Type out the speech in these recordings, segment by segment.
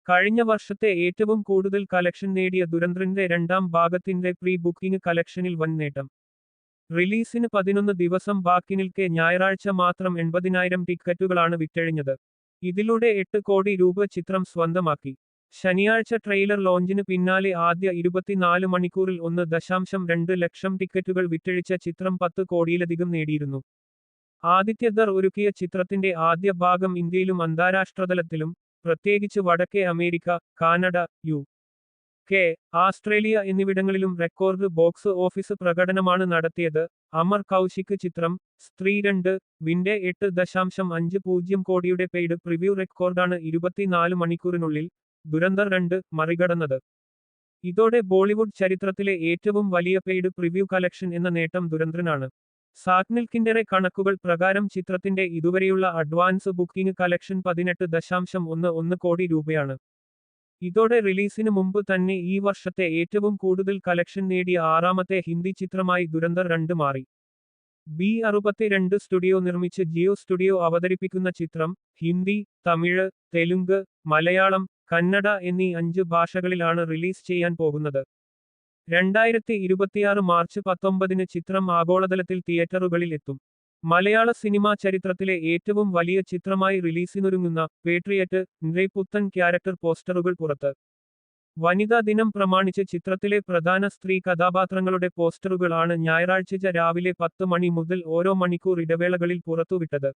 കഴിഞ്ഞ വർഷത്തെ ഏറ്റവും കൂടുതൽ കളക്ഷൻ നേടിയ ദുരന്തറിന്റെ രണ്ടാം ഭാഗത്തിന്റെ പ്രീ ബുക്കിംഗ് കളക്ഷനിൽ വൻ നേട്ടം. റിലീസിന് 11 ദിവസം ബാക്കി നിൽക്കെ ഞായറാഴ്ച മാത്രം 80,000 ടിക്കറ്റുകളാണ് വിറ്റഴിഞ്ഞത്. ഇതിലൂടെ 8 കോടി രൂപ ചിത്രം സ്വന്തമാക്കി. ശനിയാഴ്ച ട്രെയിലർ ലോഞ്ചിന് പിന്നാലെ ആദ്യ 24 മണിക്കൂറിൽ 1.2 ലക്ഷം ടിക്കറ്റുകൾ വിറ്റഴിച്ച ചിത്രം 10 കോടിയിലധികം നേടിയിരുന്നു. ആദിത്യദർ ഒരുക്കിയ ചിത്രത്തിന്റെ ആദ്യ ഭാഗം ഇന്ത്യയിലും അന്താരാഷ്ട്രതലത്തിലും, പ്രത്യേകിച്ച് വടക്കേ അമേരിക്ക, കാനഡ, യു.കെ., ആസ്ട്രേലിയ എന്നിവിടങ്ങളിലും റെക്കോർഡ് ബോക്സ് ഓഫീസ് പ്രകടനമാണ് നടത്തിയത്. അമർ കൗശിക് ചിത്രം സ്ത്രീ 2 വിന്റെ 8.50 കോടിയുടെ പെയ്ഡ് പ്രിവ്യൂ റെക്കോർഡാണ് 24 മണിക്കൂറിനുള്ളിൽ ദുരന്തർ 2 മറികടന്നത്. ഇതോടെ ബോളിവുഡ് ചരിത്രത്തിലെ ഏറ്റവും വലിയ പെയ്ഡ് പ്രിവ്യൂ കളക്ഷൻ എന്ന നേട്ടം ദുരന്തറിനാണ്. സാറ്റ്നിൽക്കിന്റെ കണക്കുകൾ പ്രകാരം ചിത്രത്തിന്റെ ഇതുവരെയുള്ള അഡ്വാൻസ് ബുക്കിംഗ് കളക്ഷൻ 18.11 കോടി രൂപയാണ്. ഇതോടെ റിലീസിന് മുമ്പ് തന്നെ ഈ വർഷത്തെ ഏറ്റവും കൂടുതൽ കളക്ഷൻ നേടിയ ആറാമത്തെ ഹിന്ദി ചിത്രമായി ദുരന്തർ 2 മാറി. B62 സ്റ്റുഡിയോ നിർമ്മിച്ച് ജിയോ സ്റ്റുഡിയോ അവതരിപ്പിക്കുന്ന ചിത്രം ഹിന്ദി, തമിഴ്, തെലുങ്ക്, മലയാളം, കന്നഡ എന്നീ 5 ഭാഷകളിലാണ് റിലീസ് ചെയ്യാൻ പോകുന്നത്. 2026 മാർച്ച് 19 ചിത്രം ആഗോളതലത്തിൽ തിയേറ്ററുകളിൽ എത്തും. മലയാള സിനിമാ ചരിത്രത്തിലെ ഏറ്റവും വലിയ ചിത്രമായി റിലീസിനൊരുങ്ങുന്ന പേട്രിയറ്റ് ന്റെ പുത്തൻ ക്യാരക്ടർ പോസ്റ്ററുകൾ പുറത്ത്. വനിതാ ദിനം പ്രമാണിച്ച് ചിത്രത്തിലെ പ്രധാന സ്ത്രീ കഥാപാത്രങ്ങളുടെ പോസ്റ്ററുകൾ ആണ് ഞായറാഴ്ച രാവിലെ 10 മണി മുതൽ ഓരോ മണിക്കൂർ ഇടവേളകളിൽ പുറത്തുവിട്ടത്.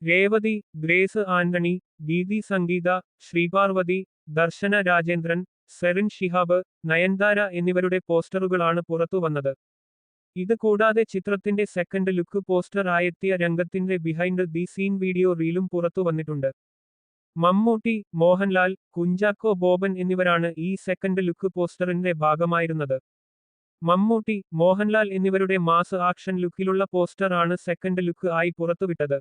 രേവതി, ഗ്രേസ് ആന്റണി, ഗീതി സംഗീത, ശ്രീപാർവതി, ദർശന രാജേന്ദ്രൻ, സെറിൻ ഷിഹാബ്, നയൻതാര എന്നിവരുടെ പോസ്റ്ററുകളാണ് പുറത്തുവന്നത്. ഇത് കൂടാതെ ചിത്രത്തിന്റെ സെക്കൻഡ് ലുക്ക് പോസ്റ്റർ ആയെത്തിയ രംഗത്തിന്റെ ബിഹൈൻഡ് ദി സീൻ വീഡിയോ റീലും പുറത്തുവന്നിട്ടുണ്ട്. മമ്മൂട്ടി, മോഹൻലാൽ, കുഞ്ചാക്കോ ബോബൻ എന്നിവരാണ് ഈ സെക്കൻഡ് ലുക്ക് പോസ്റ്ററിന്റെ ഭാഗമായിരുന്നത്. മമ്മൂട്ടി, മോഹൻലാൽ എന്നിവരുടെ മാസ് ആക്ഷൻ ലുക്കിലുള്ള പോസ്റ്റർ ആണ് സെക്കൻഡ് ലുക്ക് ആയി പുറത്തുവിട്ടത്.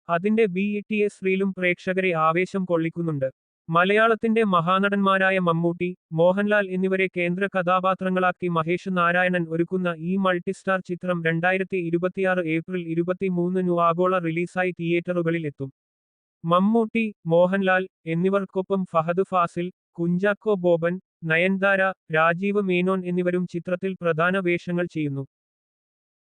അതിന്റെ BTS റീലും പ്രേക്ഷകരെ ആവേശം കൊള്ളിക്കുന്നുണ്ട്. മലയാളത്തിന്റെ മഹാനടന്മാരായ മമ്മൂട്ടി, മോഹൻലാൽ എന്നിവരെ കേന്ദ്ര കഥാപാത്രങ്ങളാക്കി മഹേഷ് നാരായണൻ ഒരുക്കുന്ന ഈ മൾട്ടിസ്റ്റാർ ചിത്രം 2026 ഏപ്രിൽ 23 ആഗോള റിലീസായി തിയേറ്ററുകളിൽ എത്തും. മമ്മൂട്ടി, മോഹൻലാൽ എന്നിവർക്കൊപ്പം ഫഹദ് ഫാസിൽ, കുഞ്ചാക്കോ ബോബൻ, നയൻതാര, രാജീവ് മേനോൻ എന്നിവരും ചിത്രത്തിൽ പ്രധാന വേഷങ്ങൾ ചെയ്യുന്നു.